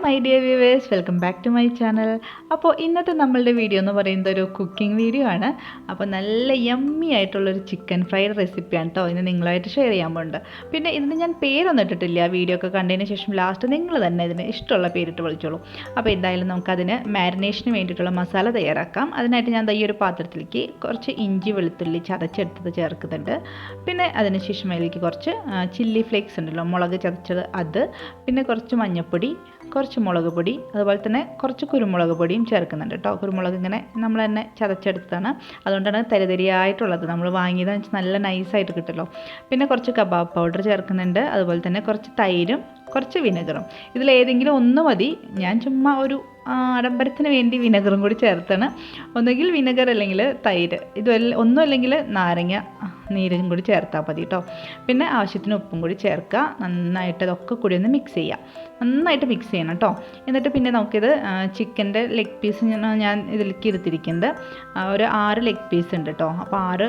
My dear viewers, welcome back to my channel. അപ്പോൾ ഇന്നത്തെ നമ്മളുടെ വീഡിയോ എന്ന് പറയുന്നത് ഒരു കുക്കിംഗ് വീഡിയോ ആണ്. അപ്പോൾ നല്ല യമ്മി ആയിട്ടുള്ളൊരു ചിക്കൻ ഫ്രൈഡ് റെസിപ്പിയാണ് കേട്ടോ ഇന്ന് നിങ്ങളായിട്ട് ഷെയർ ചെയ്യാൻ പോകുന്നുണ്ട്. പിന്നെ ഇതിന് ഞാൻ പേരൊന്നും ഇട്ടിട്ടില്ല. വീഡിയോ ഒക്കെ കണ്ടതിന് ശേഷം ലാസ്റ്റ് നിങ്ങൾ തന്നെ ഇതിന് ഇഷ്ടമുള്ള പേരിട്ട് വിളിച്ചോളൂ. അപ്പോൾ എന്തായാലും നമുക്കതിന് മാരിനേഷന് വേണ്ടിയിട്ടുള്ള മസാല തയ്യാറാക്കാം. അതിനായിട്ട് ഞാൻ ഈ ഒരു പാത്രത്തിലേക്ക് കുറച്ച് ഇഞ്ചി വെളുത്തുള്ളി ചതച്ചെടുത്തത് ചേർക്കുന്നുണ്ട്. പിന്നെ അതിനുശേഷം അതിലേക്ക് കുറച്ച് ചില്ലി ഫ്ലേക്സ് ഉണ്ടല്ലോ, മുളക് ചതച്ചത്, അത്, പിന്നെ കുറച്ച് മഞ്ഞൾപ്പൊടി, കുറച്ച് മുളക് പൊടി, അതുപോലെ തന്നെ കുറച്ച് കുരുമുളക് പൊടിയും ചേർക്കുന്നുണ്ട് കേട്ടോ. കുരുമുളക് ഇങ്ങനെ നമ്മൾ തന്നെ ചതച്ചെടുത്തതാണ്, അതുകൊണ്ടാണ് തരിതരിയായിട്ടുള്ളത്. നമ്മൾ വാങ്ങിയത് നല്ല നൈസായിട്ട് കിട്ടുമല്ലോ. പിന്നെ കുറച്ച് കബാബ് പൗഡർ ചേർക്കുന്നുണ്ട്, അതുപോലെ തന്നെ കുറച്ച് തൈരും കുറച്ച് വിനെഗറും. ഇതിലേതെങ്കിലും ഒന്ന് മതി. ഞാൻ ചുമ്മാ ഒരു ആഡംബരത്തിന് വേണ്ടി വിനെഗറും കൂടി ചേർത്താണ്. ഒന്നുകിൽ വിനെഗർ അല്ലെങ്കിൽ തൈര്, ഒന്നും അല്ലെങ്കിൽ നാരങ്ങ നീരും കൂടി ചേർത്താൽ മതി കേട്ടോ. പിന്നെ ആവശ്യത്തിന് ഉപ്പും കൂടി ചേർക്കുക. നന്നായിട്ട് ഇതൊക്കെ കൂടി ഒന്ന് മിക്സ് ചെയ്യുക. നന്നായിട്ട് മിക്സ് ചെയ്യണം കേട്ടോ. എന്നിട്ട് പിന്നെ നമുക്കിത് ചിക്കൻ്റെ ലെഗ് പീസ് ഞാൻ ഇതിലേക്ക് എടുത്തിരിക്കുന്നത് ഒരു 6 ലെഗ് പീസ് ഉണ്ട് കേട്ടോ. അപ്പോൾ 6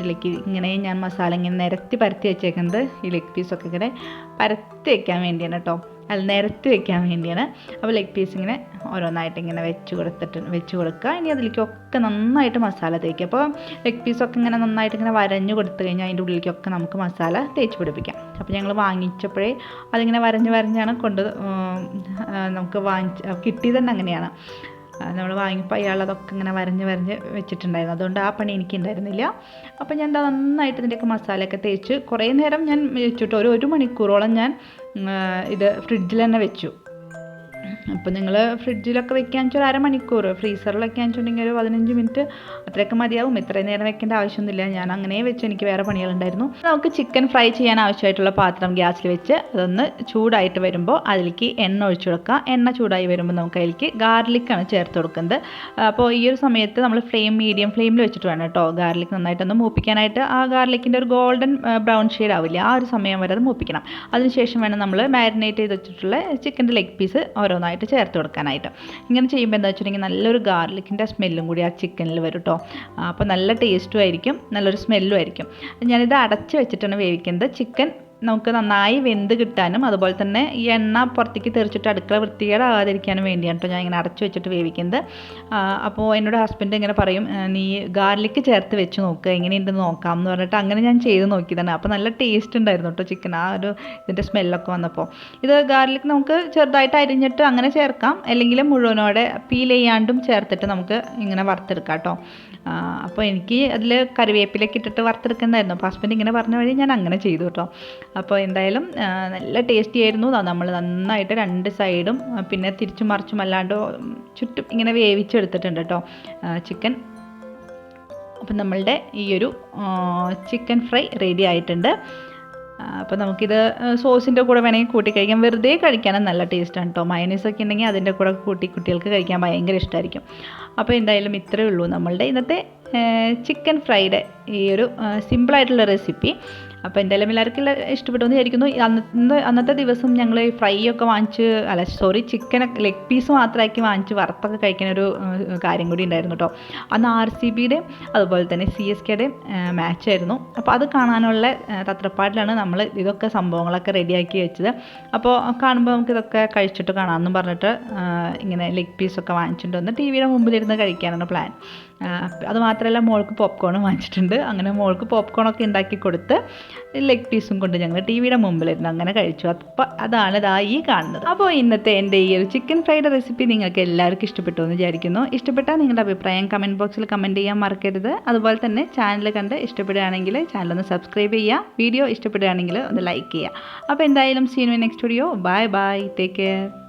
ഇതിലേക്ക് ഇങ്ങനെ ഞാൻ മസാല ഇങ്ങനെ നിരത്തി പരത്തി വെച്ചേക്കുന്നത് ഈ ലെഗ് പീസൊക്കെ ഇങ്ങനെ പരത്തി വയ്ക്കാൻ വേണ്ടിയാണ് കേട്ടോ, അത് നിരത്തി വെക്കാൻ വേണ്ടിയാണ്. അപ്പോൾ ലെഗ് പീസ് ഇങ്ങനെ ഓരോന്നായിട്ട് ഇങ്ങനെ വെച്ച് കൊടുക്കുക. ഇനി അതിലേക്കൊക്കെ നന്നായിട്ട് മസാല തേക്കുക. അപ്പോൾ ലെഗ് പീസൊക്കെ ഇങ്ങനെ നന്നായിട്ട് ഇങ്ങനെ വരഞ്ഞു കൊടുത്തു കഴിഞ്ഞാൽ അതിൻ്റെ ഉള്ളിലേക്കൊക്കെ നമുക്ക് മസാല തേച്ച് പിടിപ്പിക്കാം. അപ്പോൾ ഞങ്ങൾ വാങ്ങിച്ചപ്പോഴേ അതിങ്ങനെ വരഞ്ഞാണ് നമുക്ക് കിട്ടിയത് തന്നെ അങ്ങനെയാണ്. നമ്മൾ വാങ്ങിയപ്പോൾ അയാൾ അതൊക്കെ ഇങ്ങനെ വരഞ്ഞ് വെച്ചിട്ടുണ്ടായിരുന്നു. അതുകൊണ്ട് ആ പണി എനിക്ക് ഉണ്ടായിരുന്നില്ല. അപ്പോൾ ഞാൻ നന്നായിട്ട് ഇതിൻ്റെയൊക്കെ മസാലയൊക്കെ തേച്ച് കുറേ നേരം ഞാൻ വെച്ചിട്ട് ഒരു മണിക്കൂറോളം ഞാൻ ഇത് ഫ്രിഡ്ജിൽ തന്നെ വെച്ചു. അപ്പോൾ നിങ്ങൾ ഫ്രിഡ്ജിലൊക്കെ വെക്കാൻ വെച്ചാൽ 1/2 മണിക്കൂർ, ഫ്രീസറിലൊക്കെ വെച്ചിട്ടുണ്ടെങ്കിൽ ഒരു 15 മിനിറ്റ് അത്രയൊക്കെ മതിയാവും. ഇത്രയും നേരം വെക്കേണ്ട ആവശ്യമൊന്നുമില്ല. ഞാൻ അങ്ങനെ വെച്ച്, എനിക്ക് വേറെ പണികളുണ്ടായിരുന്നു. നമുക്ക് ചിക്കൻ ഫ്രൈ ചെയ്യാൻ ആവശ്യമായിട്ടുള്ള പാത്രം ഗ്യാസിൽ വെച്ച് അതൊന്ന് ചൂടായിട്ട് വരുമ്പോൾ അതിലേക്ക് എണ്ണ ഒഴിച്ചു കൊടുക്കുക. എണ്ണ ചൂടായി വരുമ്പോൾ നമുക്ക് അതിലേക്ക് ഗാർലിക്കാണ് ചേർത്ത് കൊടുക്കുന്നത്. അപ്പോൾ ഈ ഒരു സമയത്ത് നമ്മൾ മീഡിയം ഫ്ലെയിമിൽ വെച്ചിട്ട് വേണം കേട്ടോ ഗാർലിക് നന്നായിട്ടൊന്ന് മൂപ്പിക്കാനായിട്ട്. ആ ഗാർലിക്കിൻ്റെ ഒരു ഗോൾഡൻ ബ്രൗൺ ഷെയ്ഡ് ആവില്ല, ആ ഒരു സമയം വരെ അത് മൂപ്പിക്കണം. അതിനുശേഷം വേണം നമ്മൾ മാരിനേറ്റ് ചെയ്ത് വെച്ചിട്ടുള്ള ചിക്കൻ്റെ ലെഗ് പീസ് ഓരോന്നായിട്ട് ചേർത്ത് കൊടുക്കാനായിട്ട്. ഇങ്ങനെ ചെയ്യുമ്പോൾ എന്താ വെച്ചിട്ടുണ്ടെങ്കിൽ നല്ലൊരു ഗാർലിക്കിൻ്റെ സ്മെല്ലും കൂടി ആ ചിക്കനിൽ വരും കേട്ടോ. അപ്പോൾ നല്ല ടേസ്റ്റും ആയിരിക്കും, നല്ലൊരു സ്മെല്ലും ആയിരിക്കും. ഞാനിത് അടച്ച് വെച്ചിട്ടാണ് വേവിക്കുന്നത്. ചിക്കൻ നമുക്ക് നന്നായി വെന്ത് കിട്ടാനും അതുപോലെ തന്നെ ഈ എണ്ണ പുറത്തേക്ക് തെറിച്ചിട്ട് അടുക്കള വൃത്തികേടാകാതിരിക്കാനും വേണ്ടിയാണ് കേട്ടോ ഞാൻ ഇങ്ങനെ അടച്ചു വെച്ചിട്ട് വേവിക്കുന്നത്. അപ്പോൾ എന്നോട് ഹസ്ബൻഡ് ഇങ്ങനെ പറയും, നീ ഗാർലിക്ക് ചേർത്ത് വെച്ച് നോക്കുക, എങ്ങനെയുണ്ടെന്ന് നോക്കാം എന്ന് പറഞ്ഞിട്ട് അങ്ങനെ ഞാൻ ചെയ്ത് നോക്കിയതാണ്. അപ്പോൾ നല്ല ടേസ്റ്റ് ഉണ്ടായിരുന്നു കേട്ടോ ചിക്കൻ, ആ ഒരു ഇതിൻ്റെ സ്മെല്ലൊക്കെ വന്നപ്പോൾ. ഇത് ഗാർലിക് നമുക്ക് ചെറുതായിട്ട് അരിഞ്ഞിട്ട് അങ്ങനെ ചേർക്കാം, അല്ലെങ്കിൽ മുഴുവനോടെ പീൽ ചെയ്യാണ്ടും ചേർത്തിട്ട് നമുക്ക് ഇങ്ങനെ വറുത്തെടുക്കാം കേട്ടോ. അപ്പോൾ എനിക്ക് അതിൽ കറിവേപ്പിലൊക്കെ ഇട്ടിട്ട് വറുത്തെടുക്കുന്നതായിരുന്നു. അപ്പോൾ ഹസ്ബൻഡ് ഇങ്ങനെ പറഞ്ഞ വഴി ഞാൻ അങ്ങനെ ചെയ്തു കേട്ടോ. അപ്പോൾ എന്തായാലും നല്ല ടേസ്റ്റി ആയിരുന്നു. നമ്മൾ നന്നായിട്ട് 2 സൈഡും പിന്നെ തിരിച്ചും മറിച്ചും അല്ലാണ്ട് ചുറ്റും ഇങ്ങനെ വേവിച്ചെടുത്തിട്ടുണ്ട് കേട്ടോ ചിക്കൻ. അപ്പം നമ്മളുടെ ഈ ഒരു ചിക്കൻ ഫ്രൈ റെഡി ആയിട്ടുണ്ട്. അപ്പോൾ നമുക്കിത് സോസിൻ്റെ കൂടെ വേണമെങ്കിൽ കൂട്ടി കഴിക്കാം. വെറുതെ കഴിക്കാനും നല്ല ടേസ്റ്റാണ് കേട്ടോ. മയണീസൊക്കെ ഉണ്ടെങ്കിൽ അതിൻ്റെ കൂടെ കൂട്ടി കുട്ടികൾക്ക് കഴിക്കാൻ ഭയങ്കര ഇഷ്ടമായിരിക്കും. അപ്പോൾ എന്തായാലും ഇത്രയേ ഉള്ളൂ നമ്മളുടെ ഇന്നത്തെ ചിക്കൻ ഫ്രൈഡ് ഈ ഒരു സിമ്പിളായിട്ടുള്ള റെസിപ്പി. അപ്പോൾ എന്തായാലും എല്ലാവർക്കും ഇഷ്ടപ്പെട്ടു എന്ന് വിചാരിക്കുന്നു. അന്നത്തെ ദിവസം ഞങ്ങൾ ഫ്രൈ ഒക്കെ ചിക്കൻ ലെഗ് പീസ് മാത്രമാക്കി വാങ്ങിച്ച് വറുത്തൊക്കെ കഴിക്കാനൊരു കാര്യം കൂടി ഉണ്ടായിരുന്നു കേട്ടോ. അന്ന് RCBയുടെ അതുപോലെ തന്നെ CSKയുടെയും മാച്ചായിരുന്നു. അപ്പോൾ അത് കാണാനുള്ള തത്രപ്പാടിലാണ് നമ്മൾ ഇതൊക്കെ സംഭവങ്ങളൊക്കെ റെഡിയാക്കി വെച്ചത്. അപ്പോൾ കാണുമ്പോൾ നമുക്കിതൊക്കെ കഴിച്ചിട്ട് കാണാമെന്നും പറഞ്ഞിട്ട് ഇങ്ങനെ ലെഗ് പീസൊക്കെ വാങ്ങിച്ചിട്ട് വന്ന് TV-യുടെ മുമ്പിലിരുന്ന് കഴിക്കാനാണ് പ്ലാൻ. അത് മാത്രമല്ല മോൾക്ക് പോപ്കോണും വാങ്ങിച്ചിട്ടുണ്ട്. അങ്ങനെ മോൾക്ക് പോപ്കോണൊക്കെ ഉണ്ടാക്കി കൊടുത്ത് ലെഗ് പീസും കൊണ്ട് ഞങ്ങൾ TV-യുടെ മുമ്പിലിരുന്ന് അങ്ങനെ കഴിച്ചു. അപ്പോൾ അതാണ് ഈ കാണുന്നത്. അപ്പോൾ ഇന്നത്തെ എൻ്റെ ഈ ഒരു ചിക്കൻ ഫ്രൈഡ് റെസിപ്പി നിങ്ങൾക്ക് എല്ലാവർക്കും ഇഷ്ടപ്പെട്ടു എന്ന് വിചാരിക്കുന്നു. ഇഷ്ടപ്പെട്ടാൽ നിങ്ങളുടെ അഭിപ്രായം കമൻറ്റ് ബോക്സിൽ കമൻറ്റ് ചെയ്യാൻ മറക്കരുത്. അതുപോലെ തന്നെ ചാനൽ കണ്ട് ഇഷ്ടപ്പെടുകയാണെങ്കിൽ ചാനലൊന്ന് സബ്സ്ക്രൈബ് ചെയ്യുക. വീഡിയോ ഇഷ്ടപ്പെടുകയാണെങ്കിൽ ഒന്ന് ലൈക്ക് ചെയ്യുക. അപ്പോൾ എന്തായാലും see you in next video. Bye bye, take care.